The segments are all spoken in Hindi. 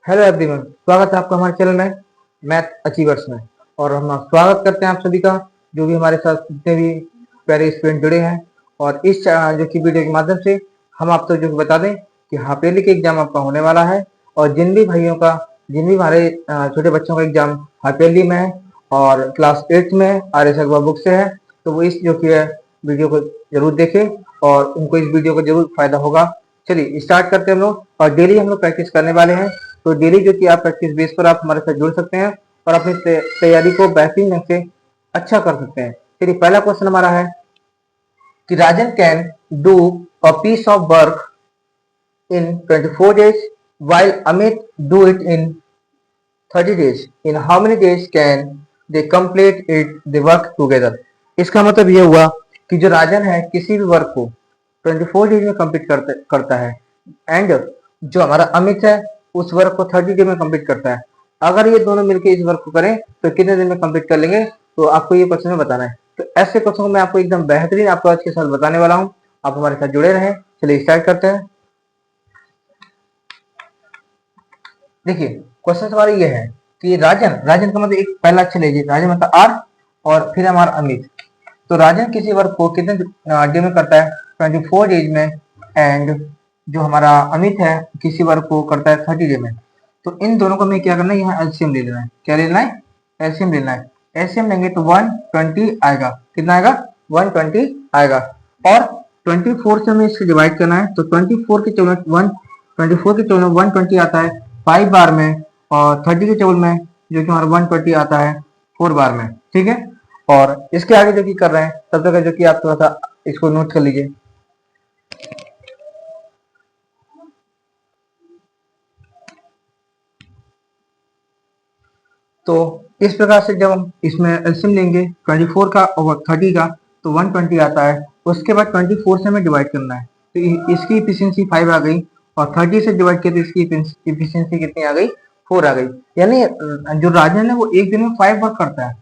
हेलो एवरीवन, स्वागत है आपका हमारे चैनल में मैथ अचीवर्स में। और हम स्वागत करते हैं आप सभी का, जो भी हमारे साथ जितने भी प्यारे स्टूडेंट जुड़े हैं। और इस जो कि वीडियो के माध्यम से हम आप तो जो कि बता दें कि हाफ ईयरली के एग्जाम आपका होने वाला है। और जिन भी भाइयों का, जिन भी हमारे छोटे बच्चों का एग्जाम हाफ ईयरली में है और क्लास 8 में आर एस अग्रवाल बुक से है, तो वो इस जो कि है वीडियो को जरूर देखें और उनको इस वीडियो को जरूर फायदा होगा। चलिए स्टार्ट करते हैं हम लोग। और डेली हम लोग प्रैक्टिस करने वाले हैं, तो डेली जो कि आप प्रैक्टिस बेस पर आप हमारे साथ जुड़ सकते हैं और अपनी तैयारी को बेहतरीन ढंग से अच्छा कर सकते हैं। चलिए पहला क्वेश्चन हमारा है कि Rajan can do a piece of work in 24 days while Amit do it in 30 days. In how many days can they complete it the work together? इसका मतलब यह हुआ कि जो राजन है किसी भी वर्क को 24 डेज में कंप्लीट करता है, एंड जो हमारा अमित है उस वर्क को 30 डे में कंप्लीट करता है। अगर ये दोनों मिलकर इस वर्क को करें तो कितने दिन में कंप्लीट कर लेंगे, तो आपको ये क्वेश्चन में बताना है। तो ऐसे क्वेश्चन को मैं आपको एकदम बेहतरीन आपको आज के साथ बताने वाला हूँ। आप हमारे साथ जुड़े रहें। चलिए स्टार्ट करते हैं। देखिए क्वेश्चन हमारा ये है कि राजन, राजन का मतलब एक पहला अक्षर लीजिए, राजन मतलब आर और फिर हमारा अमित। तो राजन किसी वर्क को कितने डे में करता है? 24 डेज में। एंड जो हमारा अमित है किसी वर्क को करता है 30 डे में। तो इन दोनों को हमें क्या करना है, यहाँ एलसीएम ले लेना है। क्या लेना है? एलसीएम लेना है। एलसीएम लेंगे तो 120 आएगा। कितना आएगा? 120 आएगा। और 24 से हमें इससे डिवाइड करना है, तो 24 के टेबल में 120 आता है 5 बार में, और 30 के टेबल में जो कि हमारा 120 आता है 4 बार में। ठीक है। और इसके आगे जो कि कर रहे हैं तब तक जो कि आप थोड़ा सा इसको नोट कर लीजिए। तो इस प्रकार से जब हम इसमें एलसीएम लेंगे 24 का और 30 का, तो 120 आता है। उसके बाद 24 से हमें डिवाइड करना है, तो इसकी इफिशियंसी 5 आ गई, और 30 से डिवाइड किया तो इसकी इफिशियंसी कितनी आ गई? 4 आ गई। यानी जो राजन है वो एक दिन में 5 वर्क करता है,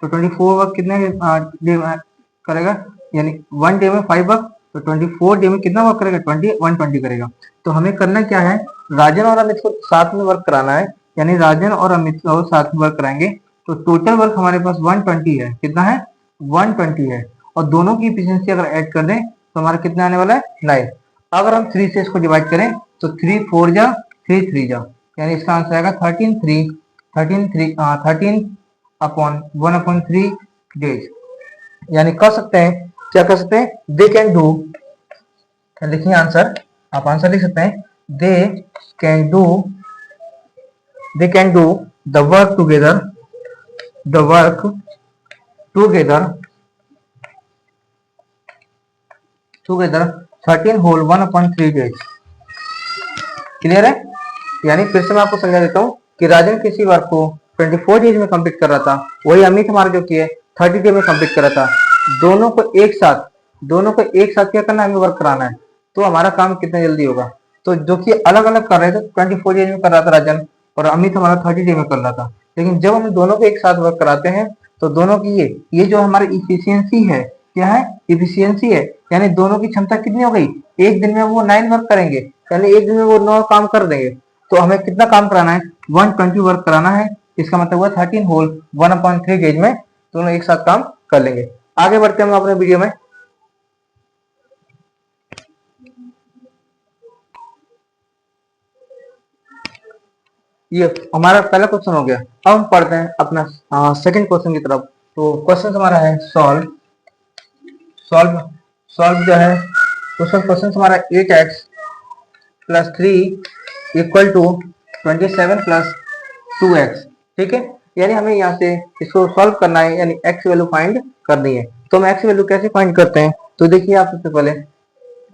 तो 24 वर्क कितने डे में करेगा? यानी 1 डे में 5 वर्क, तो 24 डे में कितना वर्क करेगा? 120 करेगा। तो हमें करना क्या है, राजन और अमित को साथ में वर्क कराना है। यानी राजन और अमित को साथ में वर्क कराएंगे तो टोटल वर्क हमारे पास 120 है। कितना है? 120 है। और दोनों की इफिशियंसी अगर ऐड कर दें तो हमारा कितना आने वाला है? 9। अगर हम 3 से इसको डिवाइड करें तो 3 4 जा 3 3 जा, यानी इसका आंसर आएगा 13 अपॉन 1/3 डेज। यानी कह सकते हैं, क्या कर सकते हैं, दे कैन डू, लिखिए आंसर, आप आंसर लिख सकते हैं, they can do, they can do the work together, the work together together 13 whole 1/3 days। Clear है? यानी फिर से मैं आपको समझा देता हूँ कि राजन किसी वर्क को 24 डेज में कंप्लीट कर रहा था, वही अमित हमारा जो कि है 30 डे में कंप्लीट कर रहा था। दोनों को एक साथ क्या करना है, हमें वर्क कराना है। तो हमारा काम कितना जल्दी होगा। तो जो कि अलग अलग कर रहे थे, 24 डेज में कर रहा था राजन और अमित हमारा 30 डे में कर रहा था, लेकिन जब हम दोनों को एक साथ वर्क कराते हैं तो दोनों की ये जो हमारी इफिशियंसी है, क्या है? इफिशियंसी है। यानी दोनों की क्षमता कितनी हो गई? एक दिन में वो 9 वर्क करेंगे, यानी एक दिन में वो 9 काम कर देंगे। तो हमें कितना काम कराना है? 120 वर्क कराना है। इसका मतलब हुआ 13 होल 1/3 डेज में दोनों एक साथ काम कर लेंगे। आगे बढ़ते हैं हम अपने वीडियो में। ये हमारा पहला क्वेश्चन हो गया। अब हम पढ़ते हैं अपना सेकंड क्वेश्चन की तरफ। तो क्वेश्चन हमारा है सॉल्व सॉल्व सॉल्व जो है उसका क्वेश्चन हमारा 8x + 3 = 27 + 2x। ठीक है। यानी हमें यहाँ से इसको सॉल्व करना है, यानी x वैल्यू फाइंड करनी है। तो हम x वैल्यू कैसे फाइंड करते हैं, तो देखिए आप सबसे पहले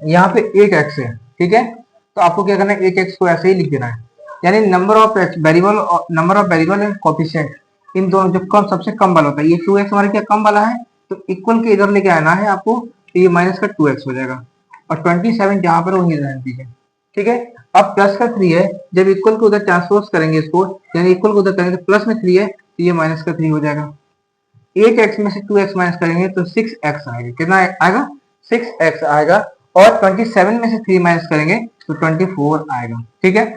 यहाँ पे 8x है। ठीक है। तो आपको क्या करना है, 8x को ऐसे ही लिख देना है। यानी number of variable and coefficient, इन दोनों जो कम सबसे कम वाला होता है, ये 2x हमारे क्या कम वाला है, तो इक्वल के इधर लेके आना है आपको, तो ये माइनस का 2x हो जाएगा, और 27 जहाँ पर वही रहना चाहिए। ठीक है। अब प्लस का 3 है, जब इक्वल को उधर ट्रांसपोज करेंगे इसको, यानी इक्वल को उधर करेंगे तो प्लस में 3 है, तो ये माइनस का 3 हो जाएगा। 8x में से 2x माइनस करेंगे तो 6x आएगा। कितना आएगा? 6x आएगा। और 27 में से 3 माइनस करेंगे तो 24 आएगा। ठीक है।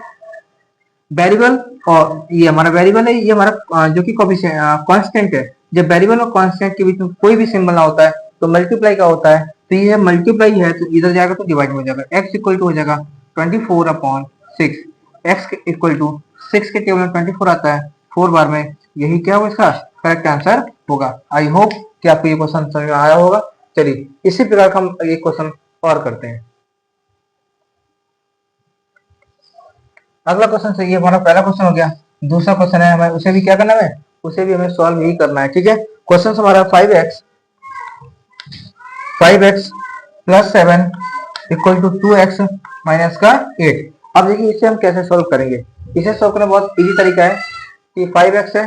वेरिएबल और ये हमारा वेरिएबल है, ये हमारा जो कि कांस्टेंट है। जब वेरिएबल और कांस्टेंट के बीच में कोई भी सिंबल ना होता है तो मल्टीप्लाई का होता है। तो ये मल्टीप्लाई है तो इधर जाएगा तो डिवाइड हो जाएगा। x इक्वल टू हो जाएगा 24/6। x इक्वल टू 6 के टेबल में 24 आता है 4 बार में, यही क्या होगा इसका करेक्ट आंसर होगा। आई होप कि आपको ये क्वेश्चन समझ में आया होगा। चलिए इसी प्रकार का हम एक क्वेश्चन और करते हैं। अगला क्वेश्चन से ये हमारा पहला क्वेश्चन हो गया। दूसरा क्वेश्चन है हमें उसे भी क्या करना है, उसे भी हमें सॉल्व ही करना है। ठीक है, क्वेश्चन हमारा 5x plus 7 equal to 2x minus का 8। अब देखिए इसे हम कैसे सॉल्व करेंगे। इसे सॉल्व करना बहुत इजी तरीका है कि 5x है,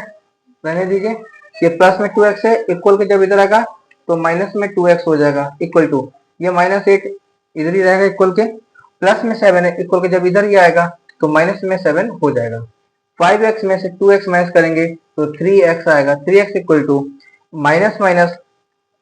रहने दीजिए, ये प्लस में 2x है, इक्वल के जब इधर आएगा तो माइनस में 2x हो जाएगा, इक्वल टू ये -8 इधर ही रहेगा इक्वल के, प्लस में 7 है, इक्वल के जब इधर ही आएगा तो माइनस में 7 हो जाएगा। 5x में से 2x माइनस करेंगे तो 3x आएगा, 3x equal to minus minus,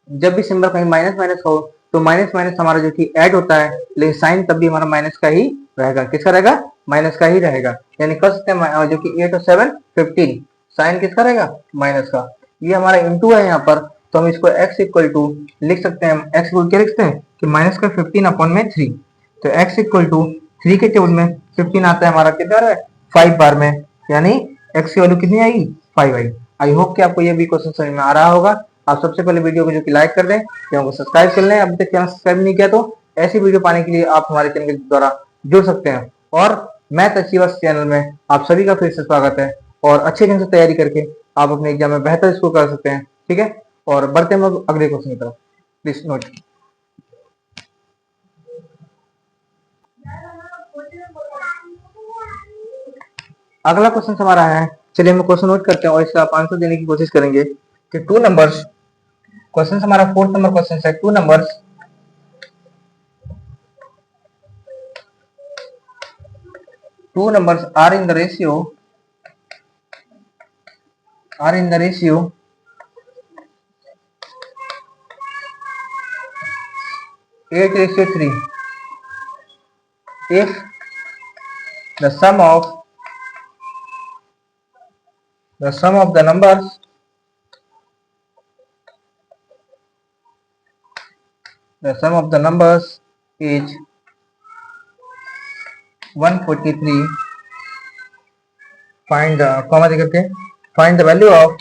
जब भी सिंबल कहीं माइनस माइनस हो तो माइनस माइनस हमारा जो कि ऐड होता है, लेकिन साइन तब भी हमारा माइनस का ही रहेगा। किसका रहेगा, माइनस का ही रहेगा। यानी कर सकते हैं जो कि 8 और 7 15, साइन किसका रहेगा, माइनस का। ये हमारा इंटू है यहाँ पर, तो हम इसको x इक्वल टू लिख सकते हैं। x इक्वल क्या लिखते हैं कि माइनस का 15/3, तो x इक्वल टू 3 के टेबल में 15 आता है हमारा किधर है 5 बार में, यानी x की वैल्यू कितनी आएगी 5 आई। आई होप कि आपको ये भी क्वेश्चन समझ में आ रहा होगा। आप सबसे पहले वीडियो को जो कि लाइक कर दें, चैनल को सब्सक्राइब कर लें। अभी तक चैनल सब्सक्राइब नहीं किया तो ऐसी वीडियो पाने के लिए आप हमारे चैनल के द्वारा जुड़ सकते हैं। और मैथ अचीवर्स चैनल में आप सभी का फिर से स्वागत है, और अच्छे ढंग से तैयारी करके आप अपने एग्जाम में बेहतर स्कोर कर सकते हैं। ठीक है, और बढ़ते हैं हम अगले क्वेश्चन की तरफ। Please note. अगला क्वेश्चन हमारा है, चलिए हम क्वेश्चन नोट करते हैं और इसका आप आंसर देने की कोशिश करेंगे कि टू नंबर्स, क्वेश्चन हमारा 4th नंबर क्वेश्चन है। Two numbers are in the ratio 8:3 if the sum of the numbers is 143, find the comma देकर के find the value of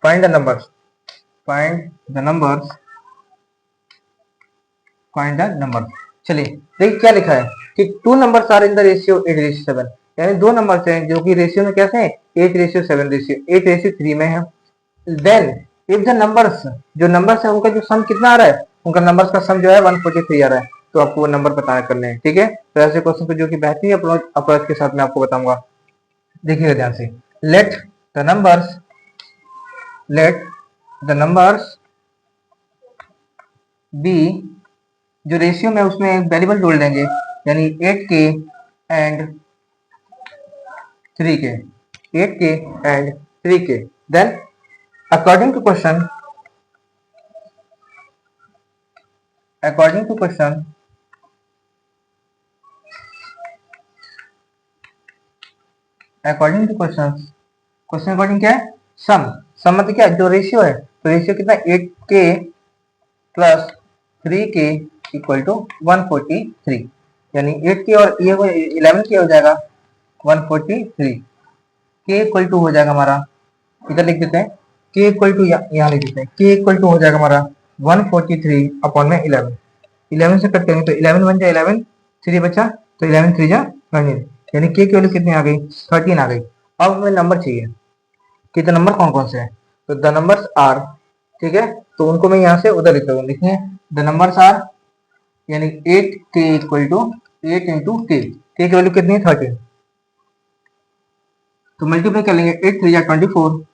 find the numbers चलिए देखिए क्या लिखा है कि two numbers are in the ratio 8:7, यानी दो नंबर्स हैं जो कि रेशियो में कैसे हैं 8:7 रेशियो 8:3 में है। देन इफ द नंबर्स, जो नंबर्स है उनका जो सम कितना आ रहा है, उनका नंबर्स का सम जो है 143 आ रहा है, तो आपको वो नंबर पता करने हैं। ठीक है, तो ऐसे क्वेश्चन को जो कि बेहतरीन अप्रोच के साथ मैं आपको बताऊंगा, देखिएगा ध्यान से। लेट द नंबर्स बी, जो रेशियो में उसमें एक वेरिएबल जोड़ देंगे, यानी 8k and 3k, 8k and 3k। Then according to question question according क्या है, सम मतलब क्या, जो रेशियो है, तो रेशियो कितना 8k plus 3k equal to 143, यानी 8k और ये 11k हो जाएगा 143, k इक्वल टू हो जाएगा हमारा, इधर लिख देते हैं k इक्वल टू, यहाँ लिख देते हैं k इक्वल टू हो जाएगा हमारा 143/11, 11 से कट करेंगे तो 11 बन जाए 11, 3 बचा तो 11 3 जा 13, यानी k की वैल्यू कितनी आ गई 13 आ गई। अब हमें नंबर चाहिए कि द नंबर कौन कौन से हैं, तो द नंबर्स आर, ठीक है, तो उनको मैं यहाँ से उधर लिख रहा हूँ, देखिए द नंबर्स आर, यानी 8k equal to 8 into k की वैल्यू कितनी है 13, तो मल्टीप्लाई कर लेंगे 8 3 जा 24,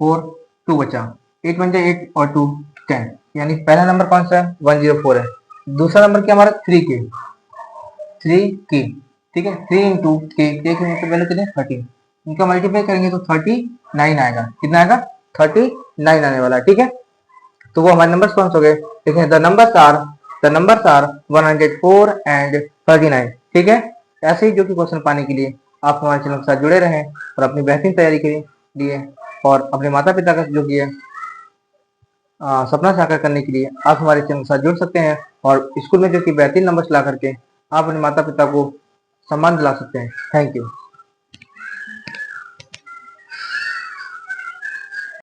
4 2 बचा, 8 बन जाए 8 और 2 10, यानी पहला नंबर कौन सा है 104 है। दूसरा नंबर क्या हमारा 3k, ठीक है, 3 इंटू k की वैल्यू कितनी 13, इनका मल्टीप्लाई करेंगे तो 39 आएगा, कितना आएगा 39 आने वाला है। ठीक है, तो वो हमारे नंबर्स कौन से हो गए, देखिए द नंबर्स आर 104 एंड 39। ठीक है, ऐसे ही जो कि क्वेश्चन पाने के लिए आप हमारे चैनल के साथ जुड़े रहें और अपनी बेहतरीन तैयारी के लिए और अपने माता पिता का जो कि है सपना साकार करने के लिए आप हमारे चैनल के साथ जुड़ सकते हैं और स्कूल में जो कि बेहतरीन नंबर ला करके आप अपने माता पिता को सम्मान दिला सकते हैं। Thank you.